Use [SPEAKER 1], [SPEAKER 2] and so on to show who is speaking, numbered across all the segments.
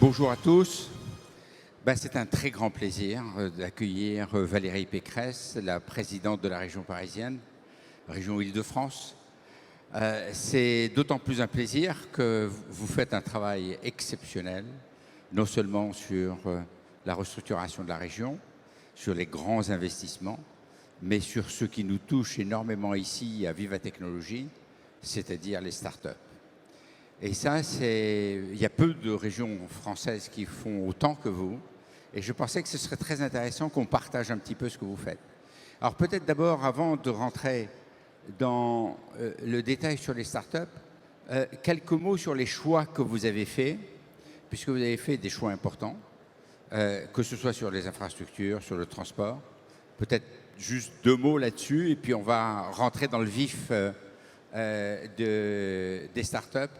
[SPEAKER 1] Bonjour à tous. C'est un très grand plaisir d'accueillir Valérie Pécresse, la présidente de la région parisienne, région Île-de-France. C'est d'autant plus un plaisir que vous faites un travail exceptionnel, non seulement sur la restructuration de la région, sur les grands investissements, mais sur ce qui nous touche énormément ici à Viva Technologies, c'est-à-dire les startups. Et ça, il y a peu de régions françaises qui font autant que vous. Et je pensais que ce serait très intéressant qu'on partage un petit peu ce que vous faites. Alors peut-être d'abord, avant de rentrer dans le détail sur les startups, quelques mots sur les choix que vous avez faits, puisque vous avez fait des choix importants, que ce soit sur les infrastructures, sur le transport. Peut-être juste deux mots là-dessus, et puis on va rentrer dans le vif des startups.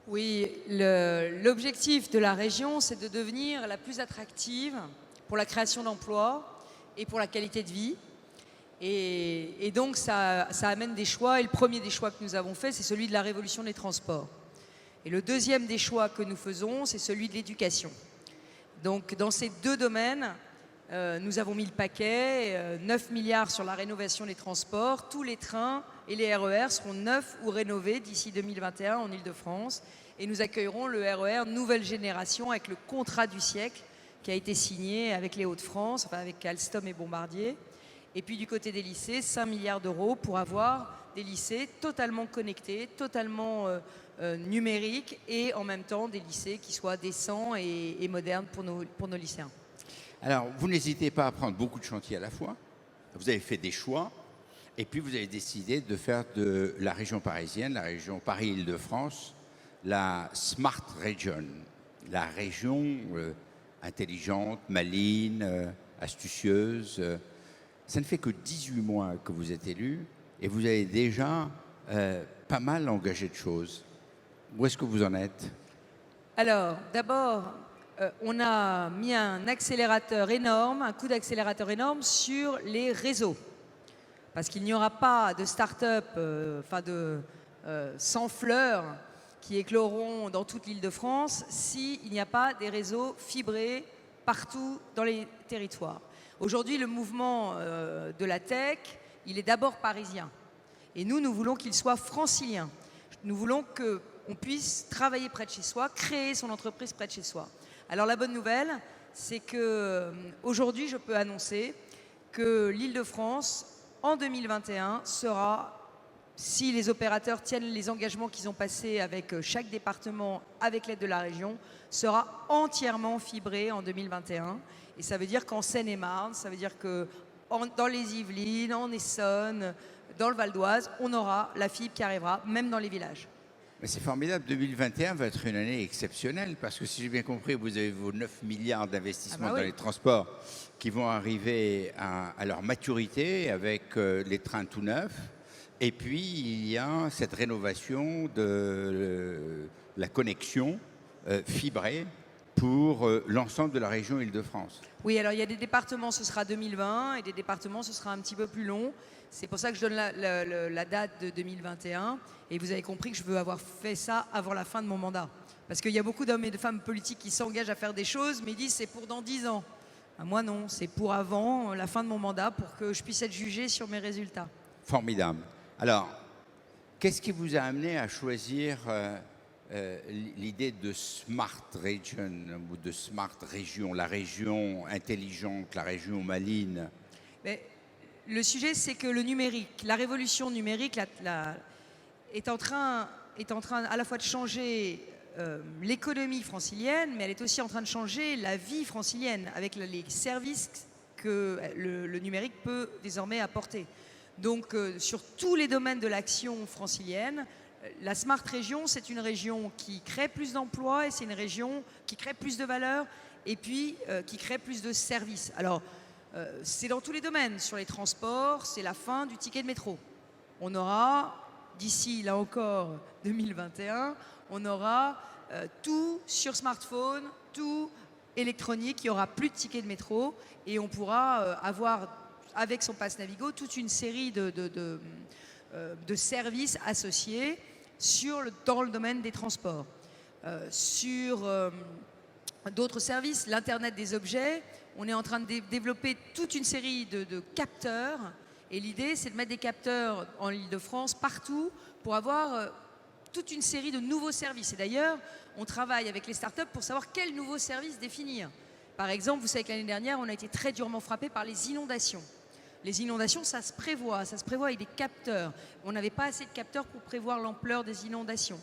[SPEAKER 2] Oui, l'objectif de la région, c'est de devenir la plus attractive pour la création d'emplois et pour la qualité de vie. Et donc, ça amène des choix. Et le premier des choix que nous avons fait, c'est celui de la révolution des transports. Et le deuxième des choix que nous faisons, c'est celui de l'éducation. Donc, dans ces deux domaines, nous avons mis le paquet, 9 milliards sur la rénovation des transports. Tous les trains et les RER seront neufs ou rénovés d'ici 2021 en Île-de-France. Et nous accueillerons le RER nouvelle génération avec le contrat du siècle qui a été signé avec les Hauts-de-France, enfin avec Alstom et Bombardier. Et puis du côté des lycées, 5 milliards d'euros pour avoir des lycées totalement connectés, totalement numériques et en même temps des lycées qui soient décents et modernes pour nos lycéens.
[SPEAKER 1] Alors, vous n'hésitez pas à prendre beaucoup de chantiers à la fois. Vous avez fait des choix. Et puis, vous avez décidé de faire de la région parisienne, la région Paris-Île-de-France, la Smart Region, la région intelligente, maligne, astucieuse. Ça ne fait que 18 mois que vous êtes élu et vous avez déjà pas mal engagé de choses. Où est-ce que vous en êtes?
[SPEAKER 2] Alors, d'abord, on a mis un accélérateur énorme, un coup d'accélérateur énorme sur les réseaux. Parce qu'il n'y aura pas de start-up, sans fleurs qui écloront dans toute l'Île-de-France s'il n'y a pas des réseaux fibrés partout dans les territoires. Aujourd'hui, le mouvement de la tech, il est d'abord parisien. Et nous voulons qu'il soit francilien. Nous voulons qu'on puisse travailler près de chez soi, créer son entreprise près de chez soi. Alors la bonne nouvelle, c'est qu'aujourd'hui, je peux annoncer que l'Île-de-France, en 2021, sera, si les opérateurs tiennent les engagements qu'ils ont passés avec chaque département, avec l'aide de la région, sera entièrement fibré en 2021. Et ça veut dire qu'en Seine-et-Marne, ça veut dire que dans les Yvelines, en Essonne, dans le Val d'Oise, on aura la fibre qui arrivera, même dans les villages.
[SPEAKER 1] Mais c'est formidable, 2021 va être une année exceptionnelle parce que si j'ai bien compris, vous avez vos 9 milliards d'investissements dans les transports qui vont arriver à leur maturité avec les trains tout neufs. Et puis, il y a cette rénovation de la connexion fibrée pour l'ensemble de la région Île-de-France.
[SPEAKER 2] Oui, alors il y a des départements, ce sera 2020, et des départements, ce sera un petit peu plus long. C'est pour ça que je donne la date de 2021. Et vous avez compris que je veux avoir fait ça avant la fin de mon mandat. Parce qu'il y a beaucoup d'hommes et de femmes politiques qui s'engagent à faire des choses, mais ils disent c'est pour dans 10 ans. Moi non, c'est pour avant la fin de mon mandat, pour que je puisse être jugé sur mes résultats.
[SPEAKER 1] Formidable. Alors, qu'est-ce qui vous a amené à choisir l'idée de Smart Region ou de Smart Région, la région intelligente, la région maligne?
[SPEAKER 2] Mais le sujet, c'est que le numérique, la révolution numérique est en train à la fois de changer l'économie francilienne, mais elle est aussi en train de changer la vie francilienne avec les services que le numérique peut désormais apporter. Donc, sur tous les domaines de l'action francilienne, la Smart Région, c'est une région qui crée plus d'emplois et c'est une région qui crée plus de valeur et puis qui crée plus de services. Alors, c'est dans tous les domaines. Sur les transports, c'est la fin du ticket de métro. On aura, d'ici, là encore, 2021, on aura tout sur smartphone, tout électronique, il n'y aura plus de ticket de métro et on pourra avoir, avec son pass Navigo, toute une série de services associés dans le domaine des transports. Sur d'autres services, l'Internet des objets. On est en train de développer toute une série de capteurs. Et l'idée, c'est de mettre des capteurs en Île-de-France partout pour avoir toute une série de nouveaux services. Et d'ailleurs, on travaille avec les startups pour savoir quels nouveaux services définir. Par exemple, vous savez que l'année dernière, on a été très durement frappé par les inondations. Les inondations, ça se prévoit avec des capteurs. On n'avait pas assez de capteurs pour prévoir l'ampleur des inondations.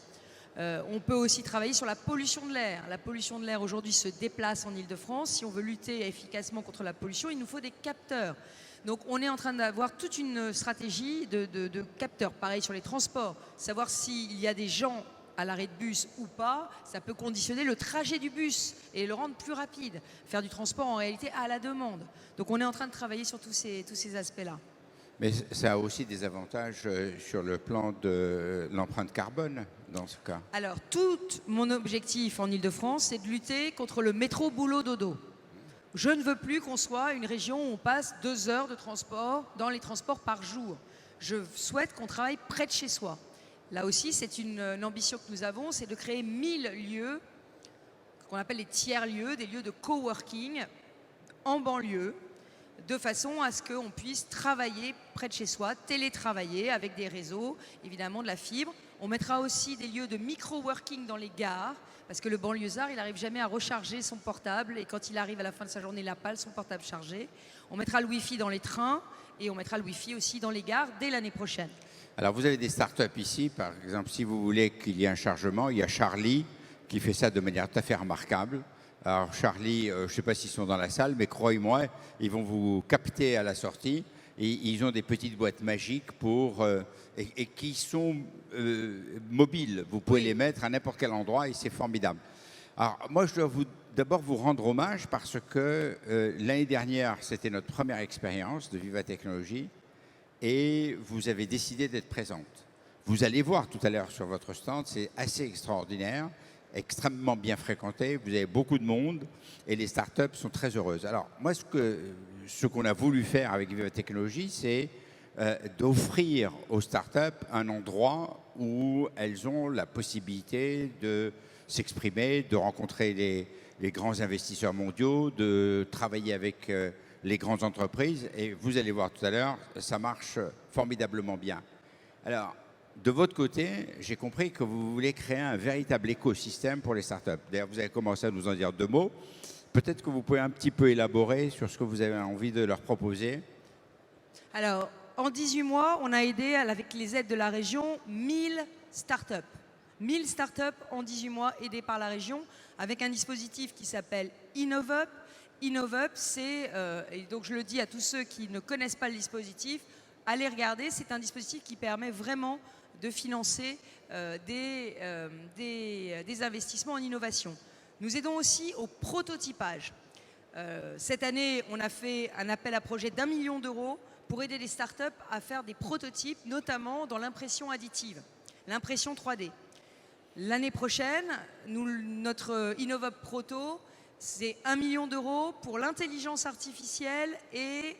[SPEAKER 2] On peut aussi travailler sur la pollution de l'air. La pollution de l'air aujourd'hui se déplace en Île-de-France. Si on veut lutter efficacement contre la pollution, il nous faut des capteurs. Donc on est en train d'avoir toute une stratégie de capteurs. Pareil sur les transports, savoir s'il y a des gens à l'arrêt de bus ou pas, ça peut conditionner le trajet du bus et le rendre plus rapide. Faire du transport en réalité à la demande. Donc on est en train de travailler sur tous ces aspects-là.
[SPEAKER 1] Mais ça a aussi des avantages sur le plan de l'empreinte carbone, dans ce cas.
[SPEAKER 2] Alors, tout mon objectif en Île-de-France, c'est de lutter contre le métro boulot dodo. Je ne veux plus qu'on soit une région où on passe 2 heures de transport dans les transports par jour. Je souhaite qu'on travaille près de chez soi. Là aussi, c'est une ambition que nous avons, c'est de créer 1000 lieux, qu'on appelle les tiers-lieux, des lieux de coworking en banlieue, de façon à ce qu'on puisse travailler près de chez soi, télétravailler avec des réseaux, évidemment de la fibre. On mettra aussi des lieux de micro-working dans les gares, parce que le banlieusard, il n'arrive jamais à recharger son portable, et quand il arrive à la fin de sa journée, il n'a pas son portable chargé. On mettra le Wi-Fi dans les trains, et on mettra le Wi-Fi aussi dans les gares dès l'année prochaine.
[SPEAKER 1] Alors, vous avez des startups ici, par exemple, si vous voulez qu'il y ait un chargement, il y a Charlie qui fait ça de manière tout à fait remarquable. Alors, Charlie, je ne sais pas s'ils sont dans la salle, mais croyez-moi, ils vont vous capter à la sortie. Et ils ont des petites boîtes magiques et qui sont mobiles. Vous pouvez les mettre à n'importe quel endroit et c'est formidable. Alors, moi, je dois d'abord vous rendre hommage parce que l'année dernière, c'était notre première expérience de Viva Technologies. Et vous avez décidé d'être présente. Vous allez voir tout à l'heure sur votre stand, c'est assez extraordinaire, extrêmement bien fréquenté, vous avez beaucoup de monde et les startups sont très heureuses. Alors moi, ce qu'on a voulu faire avec Viva Technologies, c'est d'offrir aux startups un endroit où elles ont la possibilité de s'exprimer, de rencontrer les grands investisseurs mondiaux, de travailler avec les grandes entreprises, et vous allez voir tout à l'heure, ça marche formidablement bien. Alors, de votre côté, j'ai compris que vous voulez créer un véritable écosystème pour les startups. D'ailleurs, vous avez commencé à nous en dire 2 mots. Peut-être que vous pouvez un petit peu élaborer sur ce que vous avez envie de leur proposer.
[SPEAKER 2] Alors, en 18 mois, on a aidé, avec les aides de la région, 1000 startups. 1000 startups en 18 mois aidées par la région, avec un dispositif qui s'appelle InnovUp. InnovUp, c'est, et donc je le dis à tous ceux qui ne connaissent pas le dispositif, allez regarder, c'est un dispositif qui permet vraiment de financer des investissements en innovation. Nous aidons aussi au prototypage. Cette année, on a fait un appel à projet d'1 million d'euros pour aider les startups à faire des prototypes, notamment dans l'impression additive, l'impression 3D. L'année prochaine, notre InnovUp Proto, c'est 1 million d'euros pour l'intelligence artificielle et...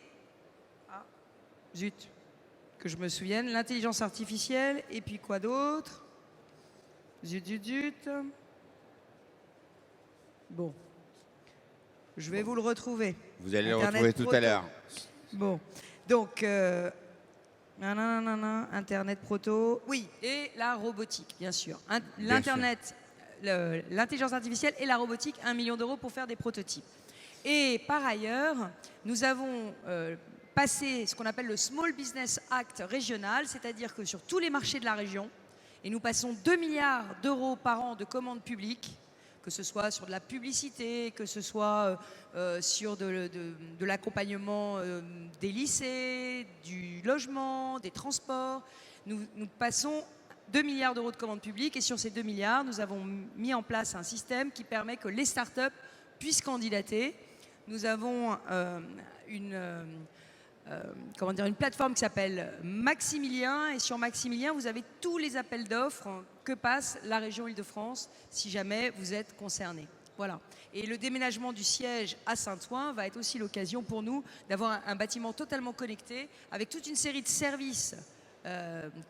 [SPEAKER 2] Ah, zut, que je me souvienne, l'intelligence artificielle et puis quoi d'autre? Zut. Bon, je vais vous le retrouver.
[SPEAKER 1] Vous allez le retrouver tout à l'heure.
[SPEAKER 2] Bon, donc, Internet Proto, oui, et la robotique, bien sûr. L'Internet... L'intelligence artificielle et la robotique, 1 million d'euros pour faire des prototypes. Et par ailleurs, nous avons passé ce qu'on appelle le Small Business Act régional, c'est-à-dire que sur tous les marchés de la région, et nous passons 2 milliards d'euros par an de commandes publiques, que ce soit sur de la publicité, que ce soit sur de l'accompagnement des lycées, du logement, des transports. Nous passons 2 milliards d'euros de commandes publiques et sur ces 2 milliards, nous avons mis en place un système qui permet que les startups puissent candidater. Nous avons une plateforme qui s'appelle Maximilien et sur Maximilien, vous avez tous les appels d'offres que passe la région Île-de-France si jamais vous êtes concerné. Voilà. Et le déménagement du siège à Saint-Ouen va être aussi l'occasion pour nous d'avoir un bâtiment totalement connecté avec toute une série de services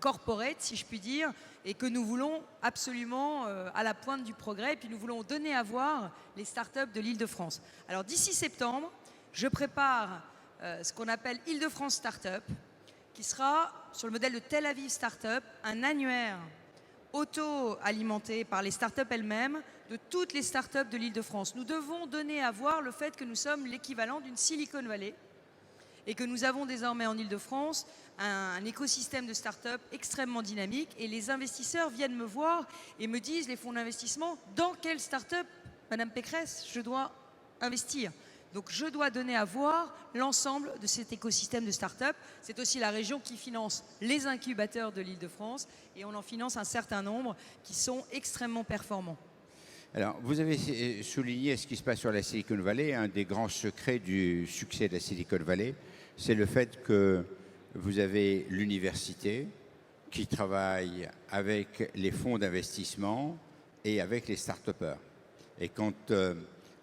[SPEAKER 2] corporate, si je puis dire, et que nous voulons absolument à la pointe du progrès. Et puis nous voulons donner à voir les startups de l'Île-de-France. Alors d'ici septembre, je prépare ce qu'on appelle Île-de-France Startup, qui sera sur le modèle de Tel Aviv Startup, un annuaire auto-alimenté par les startups elles-mêmes de toutes les startups de l'Île-de-France. Nous devons donner à voir le fait que nous sommes l'équivalent d'une Silicon Valley et que nous avons désormais en Île-de-France un écosystème de start-up extrêmement dynamique. Et les investisseurs viennent me voir et me disent, les fonds d'investissement, dans quelle start-up, Madame Pécresse, je dois investir. Donc je dois donner à voir l'ensemble de cet écosystème de start-up. C'est aussi la région qui finance les incubateurs de l'Île-de-France et on en finance un certain nombre qui sont extrêmement performants.
[SPEAKER 1] Alors, vous avez souligné ce qui se passe sur la Silicon Valley. Un des grands secrets du succès de la Silicon Valley, c'est le fait que vous avez l'université qui travaille avec les fonds d'investissement et avec les start-upers. Et quand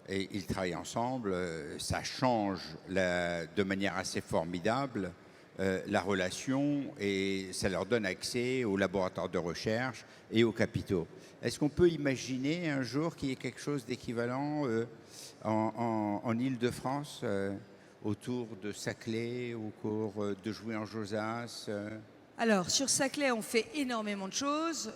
[SPEAKER 1] ils travaillent ensemble, ça change de manière assez formidable la relation et ça leur donne accès aux laboratoires de recherche et aux capitaux. Est-ce qu'on peut imaginer un jour qu'il y ait quelque chose d'équivalent en Île-de-France autour de Saclay, au cours de Jouy-en-Josas
[SPEAKER 2] Alors, sur Saclay, on fait énormément de choses.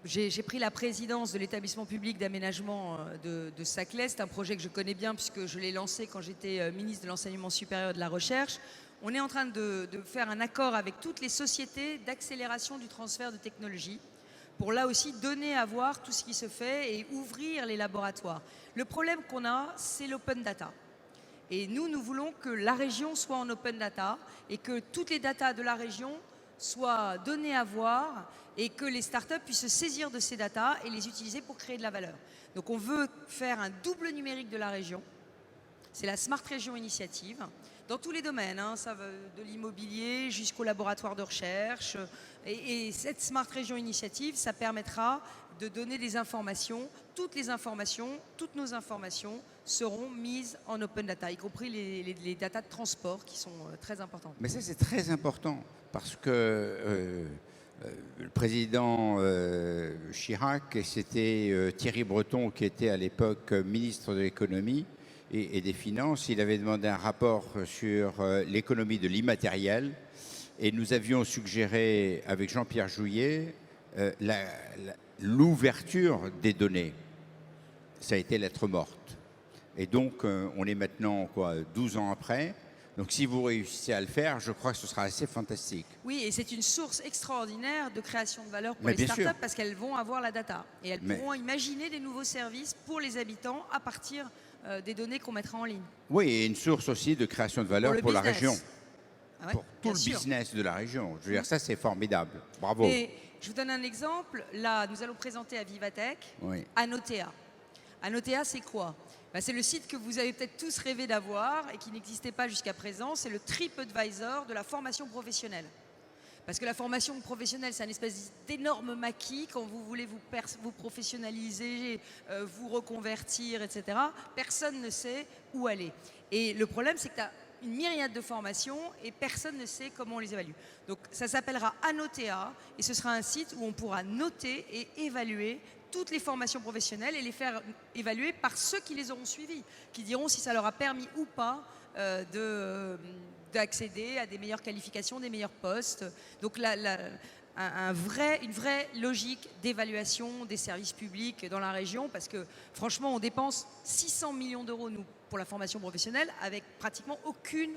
[SPEAKER 2] J'ai pris la présidence de l'établissement public d'aménagement de Saclay. C'est un projet que je connais bien puisque je l'ai lancé quand j'étais ministre de l'Enseignement supérieur et de la Recherche. On est en train de faire un accord avec toutes les sociétés d'accélération du transfert de technologie pour là aussi donner à voir tout ce qui se fait et ouvrir les laboratoires. Le problème qu'on a, c'est l'open data. Et nous voulons que la région soit en open data et que toutes les datas de la région soient données à voir et que les startups puissent se saisir de ces datas et les utiliser pour créer de la valeur. Donc on veut faire un double numérique de la région. C'est la Smart Région Initiative, dans tous les domaines, hein, ça va de l'immobilier jusqu'au laboratoire de recherche. Et cette Smart Région Initiative, ça permettra de donner des informations. Toutes nos informations seront mises en open data, y compris les datas de transport qui sont très importantes.
[SPEAKER 1] Mais ça, c'est très important parce que le président Chirac, et c'était Thierry Breton qui était à l'époque ministre de l'économie et des finances, il avait demandé un rapport sur l'économie de l'immatériel et nous avions suggéré avec Jean-Pierre Jouyet l'ouverture des données. Ça a été lettre morte. Et donc, on est maintenant 12 ans après. Donc, si vous réussissez à le faire, je crois que ce sera assez fantastique.
[SPEAKER 2] Oui, et c'est une source extraordinaire de création de valeur pour les startups parce qu'elles vont avoir la data et elles pourront imaginer des nouveaux services pour les habitants à partir des données qu'on mettra en ligne.
[SPEAKER 1] Oui, et une source aussi de création de valeur pour la région.
[SPEAKER 2] Ah ouais,
[SPEAKER 1] pour tout le business de la région. Je veux dire, ça, c'est formidable. Bravo.
[SPEAKER 2] Et je vous donne un exemple. Là, nous allons présenter à Vivatech Anotea. Anotea, c'est quoi? C'est le site que vous avez peut-être tous rêvé d'avoir et qui n'existait pas jusqu'à présent. C'est le TripAdvisor de la formation professionnelle. Parce que la formation professionnelle, c'est une espèce d'énorme maquis. Quand vous voulez vous professionnaliser, vous reconvertir, etc., personne ne sait où aller. Et le problème, c'est que tu as une myriade de formations et personne ne sait comment on les évalue. Donc ça s'appellera Anotea et ce sera un site où on pourra noter et évaluer toutes les formations professionnelles et les faire évaluer par ceux qui les auront suivies, qui diront si ça leur a permis ou pas d'accéder à des meilleures qualifications, des meilleurs postes. Donc une vraie logique d'évaluation des services publics dans la région parce que franchement on dépense 600 millions d'euros nous pour la formation professionnelle avec pratiquement aucune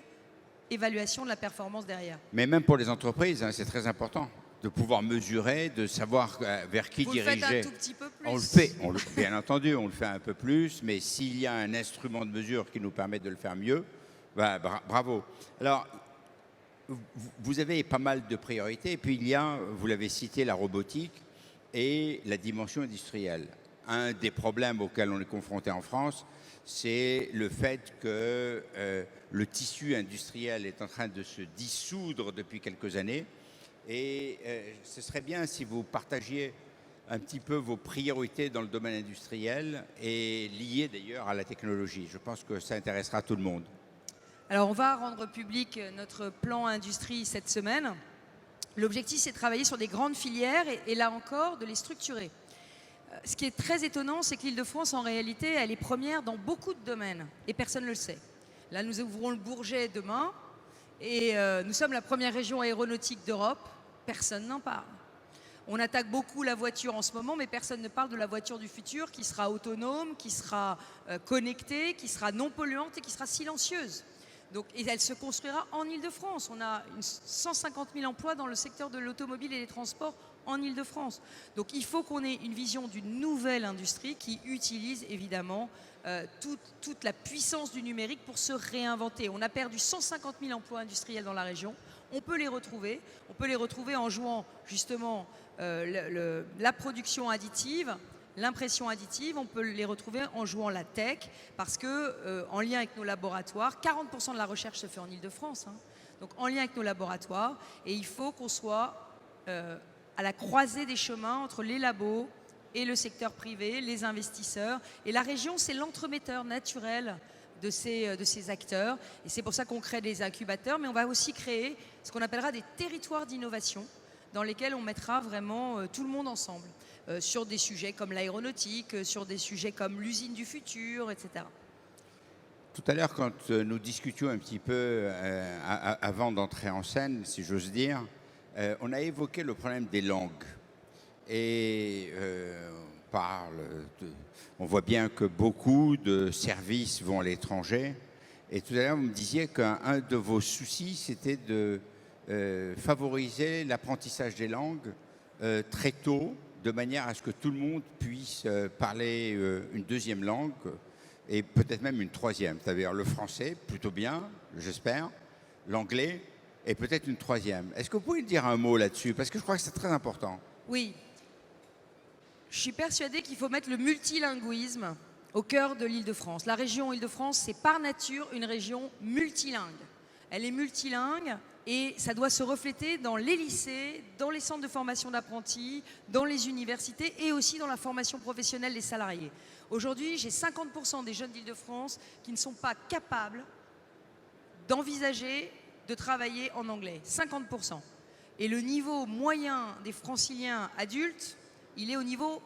[SPEAKER 2] évaluation de la performance derrière.
[SPEAKER 1] Mais même pour les entreprises, hein, c'est très important de pouvoir mesurer, de savoir vers qui diriger.
[SPEAKER 2] Vous le faites un tout petit peu plus.
[SPEAKER 1] On le fait, bien entendu, on le fait un peu plus, mais s'il y a un instrument de mesure qui nous permet de le faire mieux, bravo. Alors, vous avez pas mal de priorités, et puis il y a, vous l'avez cité, la robotique et la dimension industrielle. Un des problèmes auxquels on est confronté en France, c'est le fait que le tissu industriel est en train de se dissoudre depuis quelques années. Et ce serait bien si vous partagiez un petit peu vos priorités dans le domaine industriel et liées d'ailleurs à la technologie. Je pense que ça intéressera tout le monde.
[SPEAKER 2] Alors, on va rendre public notre plan industrie cette semaine. L'objectif, c'est de travailler sur des grandes filières et là encore, de les structurer. Ce qui est très étonnant, c'est que l'Île-de-France, en réalité, elle est première dans beaucoup de domaines et personne ne le sait. Là, nous ouvrons le Bourget demain et nous sommes la première région aéronautique d'Europe. Personne n'en parle. On attaque beaucoup la voiture en ce moment, mais personne ne parle de la voiture du futur qui sera autonome, qui sera connectée, qui sera non polluante et qui sera silencieuse. Donc, et elle se construira en Île-de-France. On a 150 000 emplois dans le secteur de l'automobile et des transports en Île-de-France. Donc il faut qu'on ait une vision d'une nouvelle industrie qui utilise évidemment toute la puissance du numérique pour se réinventer. On a perdu 150 000 emplois industriels dans la région. On peut les retrouver. On peut les retrouver en jouant justement la production additive, l'impression additive. On peut les retrouver en jouant la tech parce que en lien avec nos laboratoires, 40% de la recherche se fait en Île-de-France. Donc en lien avec nos laboratoires, et il faut qu'on soit à la croisée des chemins entre les labos et le secteur privé, les investisseurs. Et la région, c'est l'entremetteur naturel de ces acteurs. Et c'est pour ça qu'on crée des incubateurs, mais on va aussi créer ce qu'on appellera des territoires d'innovation dans lesquels on mettra vraiment tout le monde ensemble sur des sujets comme l'aéronautique, sur des sujets comme l'usine du futur, etc.
[SPEAKER 1] Tout à l'heure, quand nous discutions un petit peu avant d'entrer en scène, si j'ose dire, on a évoqué le problème des langues. Et on voit bien que beaucoup de services vont à l'étranger. Et tout à l'heure, vous me disiez qu'un de vos soucis, c'était de favoriser l'apprentissage des langues très tôt, de manière à ce que tout le monde puisse parler une deuxième langue et peut-être même une troisième. C'est-à-dire le français, plutôt bien, j'espère, l'anglais, et peut-être une troisième. Est-ce que vous pouvez dire un mot là-dessus? Parce que je crois que c'est très important.
[SPEAKER 2] Oui. Je suis persuadée qu'il faut mettre le multilinguisme au cœur de l'Île-de-France. La région Île-de-France, c'est par nature une région multilingue. Elle est multilingue et ça doit se refléter dans les lycées, dans les centres de formation d'apprentis, dans les universités et aussi dans la formation professionnelle des salariés. Aujourd'hui, j'ai 50% des jeunes d'Île-de-France qui ne sont pas capables d'envisager de travailler en anglais, 50%. Et le niveau moyen des franciliens adultes, il est au niveau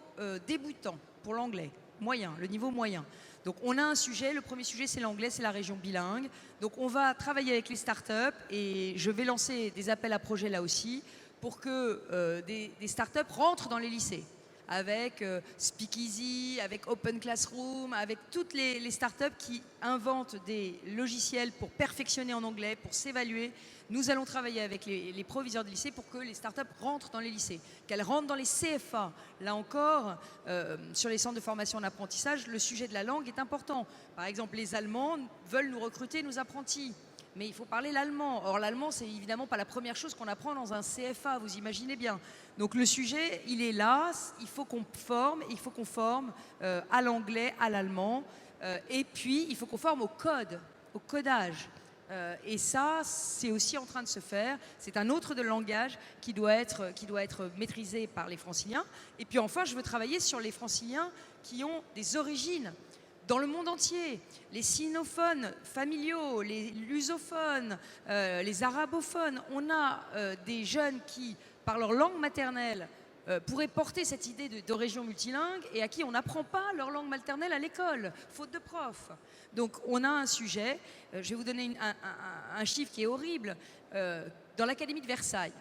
[SPEAKER 2] débutant pour l'anglais, moyen, le niveau moyen. Donc on a un sujet, le premier sujet c'est l'anglais, c'est la région bilingue. Donc on va travailler avec les startups et je vais lancer des appels à projets là aussi pour que des startups rentrent dans les lycées avec Speakeasy, avec Open Classroom, avec toutes les startups qui inventent des logiciels pour perfectionner en anglais, pour s'évaluer. Nous allons travailler avec les proviseurs de lycées pour que les startups rentrent dans les lycées, qu'elles rentrent dans les CFA. Là encore, sur les centres de formation en apprentissage, le sujet de la langue est important. Par exemple, les Allemands veulent nous recruter nos apprentis. Mais il faut parler l'allemand. Or, l'allemand, c'est évidemment pas la première chose qu'on apprend dans un CFA, vous imaginez bien. Donc le sujet, il est là, il faut qu'on forme à l'anglais, à l'allemand, et puis il faut qu'on forme au code, au codage. Et ça, c'est aussi en train de se faire. C'est un autre de langage qui doit être maîtrisé par les franciliens. Et puis enfin, je veux travailler sur les franciliens qui ont des origines dans le monde entier, les sinophones familiaux, les lusophones, les arabophones. On a des jeunes qui, par leur langue maternelle, pourraient porter cette idée de région multilingue et à qui on n'apprend pas leur langue maternelle à l'école, faute de profs. Donc on a un sujet, je vais vous donner un chiffre qui est horrible, dans l'Académie de Versailles,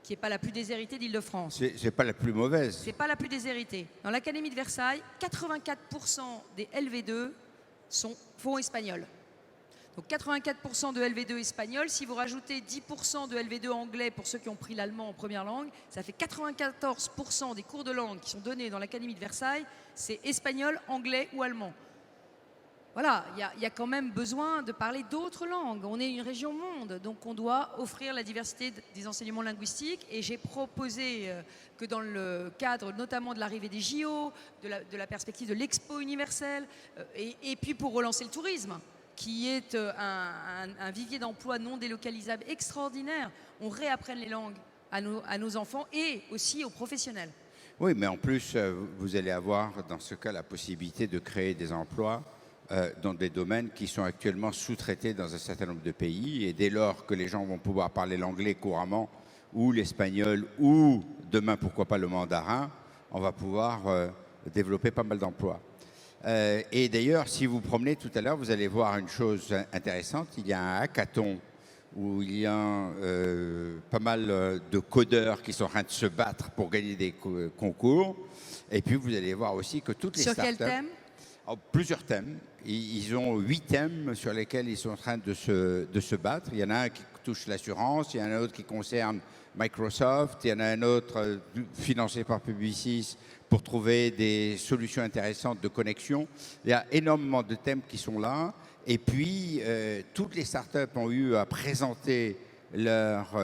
[SPEAKER 2] qui n'est pas la plus déshéritée d'Île-de-France.
[SPEAKER 1] C'est pas la plus mauvaise.
[SPEAKER 2] C'est pas la plus déshéritée. Dans l'Académie de Versailles, 84% des LV2 font espagnol. Donc 84% de LV2 espagnol. Si vous rajoutez 10% de LV2 anglais pour ceux qui ont pris l'allemand en première langue, ça fait 94% des cours de langue qui sont donnés dans l'Académie de Versailles, c'est espagnol, anglais ou allemand. Voilà, il y a quand même besoin de parler d'autres langues. On est une région monde, donc on doit offrir la diversité des enseignements linguistiques. Et j'ai proposé que dans le cadre notamment de l'arrivée des JO, de la perspective de l'Expo universelle, et puis pour relancer le tourisme, qui est un vivier d'emploi non délocalisable extraordinaire, on réapprenne les langues à nos enfants et aussi aux professionnels.
[SPEAKER 1] Oui, mais en plus, vous allez avoir dans ce cas la possibilité de créer des emplois dans des domaines qui sont actuellement sous-traités dans un certain nombre de pays. Et dès lors que les gens vont pouvoir parler l'anglais couramment, ou l'espagnol, ou demain, pourquoi pas, le mandarin, on va pouvoir développer pas mal d'emplois. Et d'ailleurs, si vous promenez tout à l'heure, vous allez voir une chose intéressante. Il y a un hackathon où il y a pas mal de codeurs qui sont en train de se battre pour gagner des concours. Et puis, vous allez voir aussi que toutes les
[SPEAKER 2] Sur
[SPEAKER 1] startups...
[SPEAKER 2] quel thème?
[SPEAKER 1] Plusieurs thèmes. Ils ont 8 thèmes sur lesquels ils sont en train de se battre. Il y en a un qui touche l'assurance, il y en a un autre qui concerne Microsoft, il y en a un autre financé par Publicis pour trouver des solutions intéressantes de connexion. Il y a énormément de thèmes qui sont là. Et puis, toutes les startups ont eu à présenter leur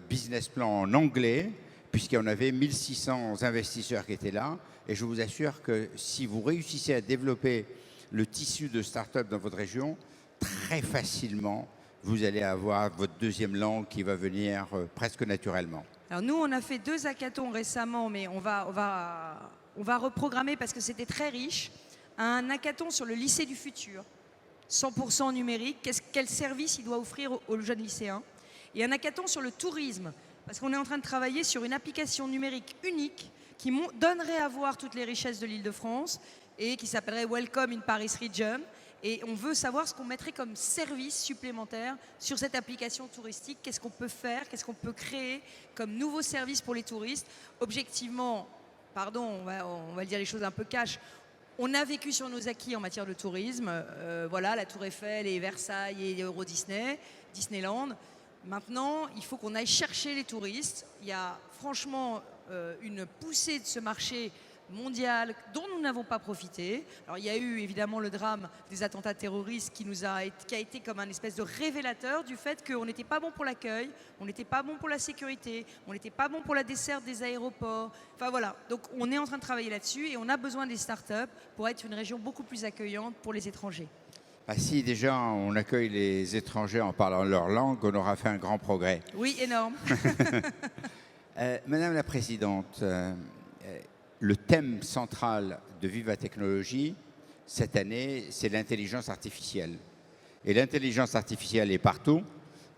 [SPEAKER 1] business plan en anglais, puisqu'il y en avait 1600 investisseurs qui étaient là. Et je vous assure que si vous réussissez à développer le tissu de start-up dans votre région, très facilement, vous allez avoir votre deuxième langue qui va venir presque naturellement.
[SPEAKER 2] Alors nous, on a fait 2 hackathons récemment, mais on va reprogrammer parce que c'était très riche. Un hackathon sur le lycée du futur, 100% numérique. Quel service il doit offrir aux jeunes lycéens? Et un hackathon sur le tourisme, parce qu'on est en train de travailler sur une application numérique unique qui donnerait à voir toutes les richesses de l'Île-de-France et qui s'appellerait Welcome in Paris Region. Et on veut savoir ce qu'on mettrait comme service supplémentaire sur cette application touristique. Qu'est-ce qu'on peut faire? Qu'est-ce qu'on peut créer comme nouveaux services pour les touristes? Objectivement, pardon, on va dire les choses un peu cash. On a vécu sur nos acquis en matière de tourisme. Voilà, la Tour Eiffel et Versailles et Euro Disney, Disneyland. Maintenant, il faut qu'on aille chercher les touristes. Il y a franchement une poussée de ce marché mondial dont nous n'avons pas profité. Alors, il y a eu évidemment le drame des attentats terroristes qui a été comme un espèce de révélateur du fait qu'on n'était pas bon pour l'accueil, on n'était pas bon pour la sécurité, on n'était pas bon pour la desserte des aéroports. Enfin voilà, donc on est en train de travailler là-dessus et on a besoin des startups pour être une région beaucoup plus accueillante pour les étrangers.
[SPEAKER 1] Ah, si déjà on accueille les étrangers en parlant leur langue, on aura fait un grand progrès.
[SPEAKER 2] Oui, énorme.
[SPEAKER 1] Madame la Présidente, le thème central de Viva Technologies, cette année, c'est l'intelligence artificielle. Et l'intelligence artificielle est partout,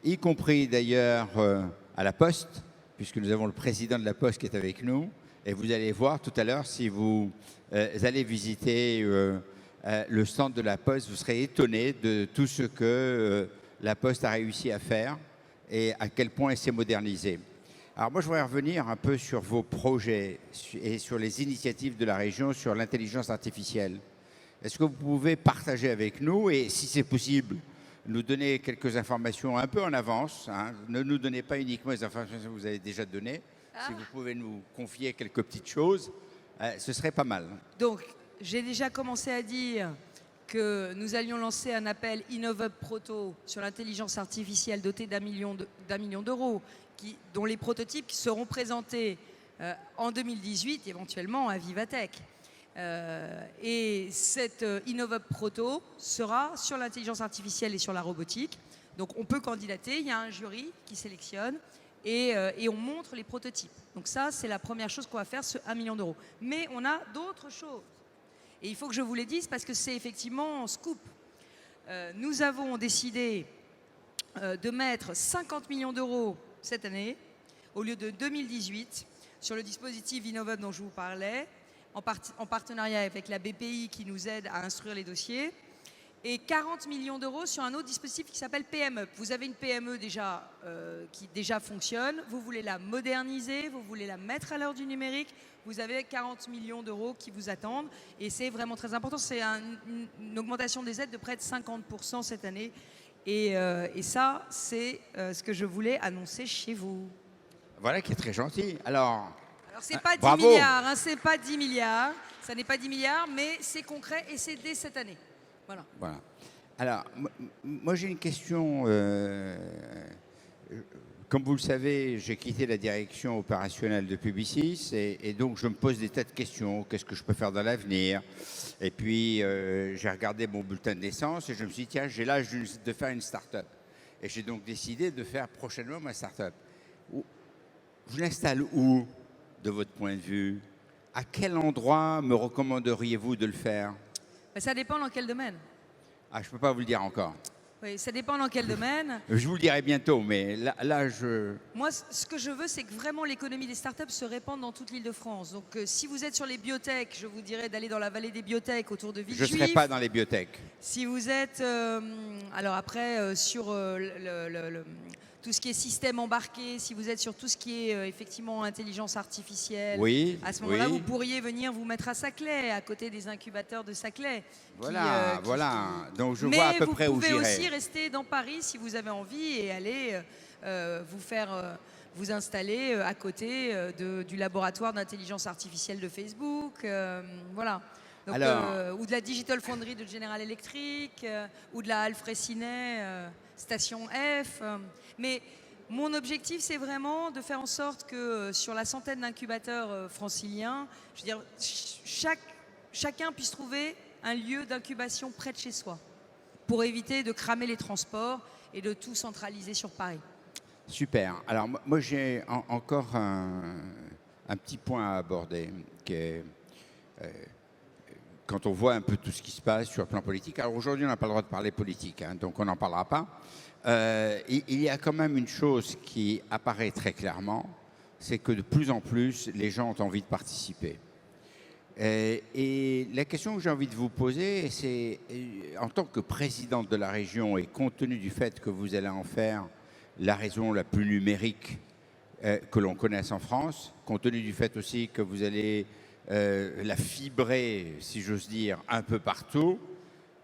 [SPEAKER 1] y compris d'ailleurs à la Poste, puisque nous avons le président de la Poste qui est avec nous. Et vous allez voir tout à l'heure, si vous allez visiter le stand de la Poste, vous serez étonné de tout ce que la Poste a réussi à faire et à quel point elle s'est modernisée. Alors moi, je voudrais revenir un peu sur vos projets et sur les initiatives de la région sur l'intelligence artificielle. Est-ce que vous pouvez partager avec nous et, si c'est possible, nous donner quelques informations un peu en avance, hein. Ne nous donnez pas uniquement les informations que vous avez déjà données. Si vous pouvez nous confier quelques petites choses, ce serait pas mal.
[SPEAKER 2] Donc, j'ai déjà commencé à dire que nous allions lancer un appel InnovUp Proto sur l'intelligence artificielle doté d'1 million d'euros, dont les prototypes seront présentés en 2018, éventuellement à Vivatech. Et cette InnovUp Proto sera sur l'intelligence artificielle et sur la robotique. Donc on peut candidater, il y a un jury qui sélectionne et on montre les prototypes. Donc ça, c'est la première chose qu'on va faire, ce 1 million d'euros. Mais on a d'autres choses. Et il faut que je vous les dise parce que c'est effectivement un scoop. Nous avons décidé de mettre 50 millions d'euros cette année, au lieu de 2018, sur le dispositif InnovUp dont je vous parlais, en partenariat avec la BPI qui nous aide à instruire les dossiers, et 40 millions d'euros sur un autre dispositif qui s'appelle PMUp. Vous avez une PME déjà, qui déjà fonctionne, vous voulez la moderniser, vous voulez la mettre à l'heure du numérique, vous avez 40 millions d'euros qui vous attendent, et c'est vraiment très important. C'est une augmentation des aides de près de 50% cette année. Et ça, c'est ce que je voulais annoncer chez vous.
[SPEAKER 1] Voilà qui est très gentil. Alors
[SPEAKER 2] c'est pas 10
[SPEAKER 1] bravo.
[SPEAKER 2] milliards, hein, c'est pas 10 milliards, ça n'est pas 10 milliards, mais c'est concret et c'est dès cette année. Voilà.
[SPEAKER 1] Voilà. Alors, moi j'ai une question. Comme vous le savez, j'ai quitté la direction opérationnelle de Publicis et donc je me pose des tas de questions. Qu'est-ce que je peux faire dans l'avenir? Et puis j'ai regardé mon bulletin de naissance et je me suis dit, tiens, j'ai l'âge de faire une start-up. Et j'ai donc décidé de faire prochainement ma start-up. Je l'installe où, de votre point de vue? À quel endroit me recommanderiez-vous de le faire?
[SPEAKER 2] Ça dépend dans quel domaine.
[SPEAKER 1] Ah, je ne peux pas vous le dire encore.
[SPEAKER 2] Oui, ça dépend dans quel domaine.
[SPEAKER 1] Je vous le dirai bientôt, mais là je...
[SPEAKER 2] Moi, ce que je veux, c'est que vraiment l'économie des startups se répande dans toute l'Île-de-France. Donc, si vous êtes sur les biotech, je vous dirais d'aller dans la vallée des biotech autour de Villejuif.
[SPEAKER 1] Je ne serai pas dans les biotech.
[SPEAKER 2] Si vous êtes, alors après, sur tout ce qui est système embarqué, si vous êtes sur tout ce qui est effectivement intelligence artificielle,
[SPEAKER 1] Oui,
[SPEAKER 2] à ce moment-là,
[SPEAKER 1] oui.
[SPEAKER 2] vous pourriez venir vous mettre à Saclay, à côté des incubateurs de Saclay.
[SPEAKER 1] Voilà, voilà. Donc je vois à peu près où
[SPEAKER 2] Mais vous pouvez aussi
[SPEAKER 1] j'irai.
[SPEAKER 2] rester dans Paris si vous avez envie et aller vous installer à côté du laboratoire d'intelligence artificielle de Facebook. Voilà. Donc, ou de la Digital Foundry de General Electric, ou de la Alfrécinet, Station F. Mais mon objectif, c'est vraiment de faire en sorte que sur la centaine d'incubateurs franciliens, je veux dire, chacun puisse trouver un lieu d'incubation près de chez soi, pour éviter de cramer les transports et de tout centraliser sur Paris.
[SPEAKER 1] Super. Alors moi j'ai encore un petit point à aborder, qui est... quand on voit un peu tout ce qui se passe sur le plan politique. Alors aujourd'hui, on n'a pas le droit de parler politique, hein, donc on n'en parlera pas. Il y a quand même une chose qui apparaît très clairement, c'est que de plus en plus, les gens ont envie de participer. Et la question que j'ai envie de vous poser, c'est en tant que présidente de la région et compte tenu du fait que vous allez en faire la région la plus numérique que l'on connaisse en France, compte tenu du fait aussi que vous allez la fibrer, si j'ose dire, un peu partout.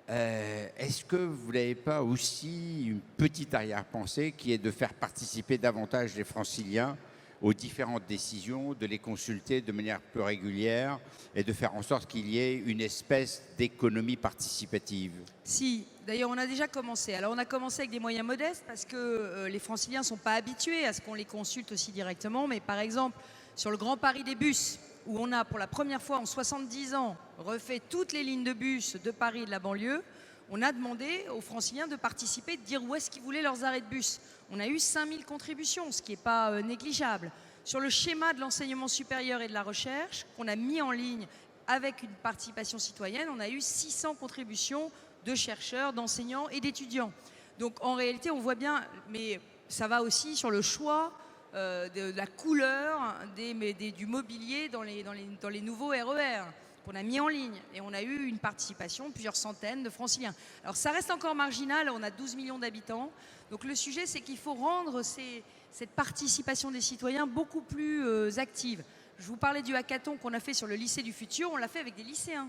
[SPEAKER 1] Est-ce que vous n'avez pas aussi une petite arrière-pensée qui est de faire participer davantage les franciliens aux différentes décisions, de les consulter de manière plus régulière et de faire en sorte qu'il y ait une espèce d'économie participative?
[SPEAKER 2] Si, d'ailleurs on a déjà commencé. Alors on a commencé avec des moyens modestes parce que les franciliens ne sont pas habitués à ce qu'on les consulte aussi directement. Mais par exemple, sur le Grand Paris des bus, où on a pour la première fois en 70 ans refait toutes les lignes de bus de Paris et de la banlieue, on a demandé aux franciliens de participer, de dire où est-ce qu'ils voulaient leurs arrêts de bus. On a eu 5000 contributions, ce qui n'est pas négligeable. Sur le schéma de l'enseignement supérieur et de la recherche, qu'on a mis en ligne avec une participation citoyenne, on a eu 600 contributions de chercheurs, d'enseignants et d'étudiants. Donc en réalité, on voit bien, mais ça va aussi sur le choix de la couleur du mobilier dans les nouveaux RER qu'on a mis en ligne. Et on a eu une participation de plusieurs centaines de franciliens. Alors ça reste encore marginal, on a 12 millions d'habitants. Donc le sujet, c'est qu'il faut rendre cette participation des citoyens beaucoup plus active. Je vous parlais du hackathon qu'on a fait sur le lycée du futur, on l'a fait avec des lycéens.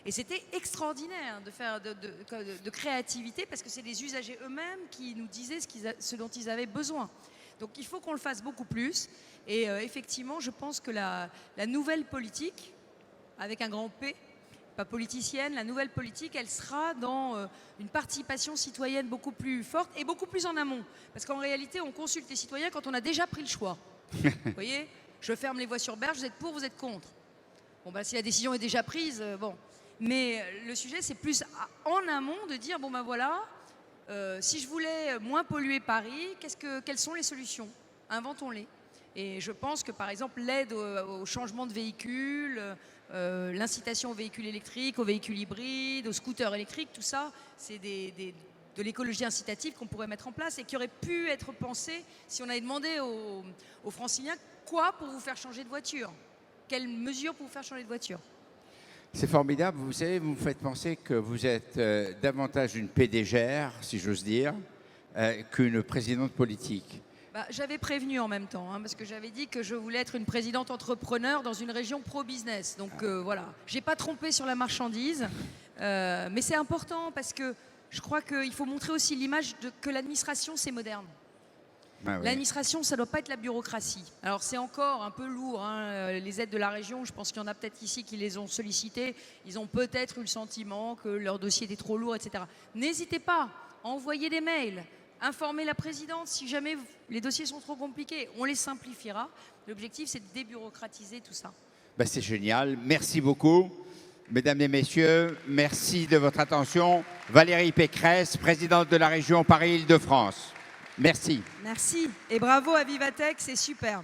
[SPEAKER 2] Et c'était extraordinaire de faire de créativité parce que c'est des usagers eux-mêmes qui nous disaient ce dont ils avaient besoin. Donc il faut qu'on le fasse beaucoup plus. Et effectivement, je pense que la nouvelle politique, avec un grand P, pas politicienne, la nouvelle politique, elle sera dans une participation citoyenne beaucoup plus forte et beaucoup plus en amont. Parce qu'en réalité, on consulte les citoyens quand on a déjà pris le choix. Vous voyez, je ferme les voies sur berge, vous êtes pour, vous êtes contre. Bon, bah, si la décision est déjà prise, bon. Mais le sujet, c'est plus en amont de dire, bon ben voilà, si je voulais moins polluer Paris, quelles sont les solutions? Inventons-les. Et je pense que par exemple l'aide au changement de véhicules, l'incitation aux véhicules électriques, aux véhicules hybrides, aux scooters électriques, tout ça, c'est de l'écologie incitative qu'on pourrait mettre en place et qui aurait pu être pensé si on avait demandé aux franciliens quoi pour vous faire changer de voiture, quelles mesures pour vous faire changer de voiture.
[SPEAKER 1] C'est formidable, vous savez, vous me faites penser que vous êtes davantage une PDGR, si j'ose dire, qu'une présidente politique.
[SPEAKER 2] Bah, j'avais prévenu en même temps, hein, parce que j'avais dit que je voulais être une présidente entrepreneur dans une région pro-business. Donc voilà, j'ai pas trompé sur la marchandise, mais c'est important parce que je crois qu'il faut montrer aussi l'image que l'administration, c'est moderne.
[SPEAKER 1] Ah oui.
[SPEAKER 2] L'administration, ça ne doit pas être la bureaucratie. Alors c'est encore un peu lourd, hein, les aides de la région, je pense qu'il y en a peut-être ici qui les ont sollicitées, ils ont peut-être eu le sentiment que leur dossier était trop lourd, etc. N'hésitez pas à envoyer des mails, informer la présidente si jamais les dossiers sont trop compliqués, on les simplifiera. L'objectif, c'est de débureaucratiser tout ça.
[SPEAKER 1] Ben, c'est génial, merci beaucoup. Mesdames et messieurs, merci de votre attention. Valérie Pécresse, présidente de la région Paris-Île-de-France. Merci.
[SPEAKER 2] Merci et bravo à Vivatech, c'est super.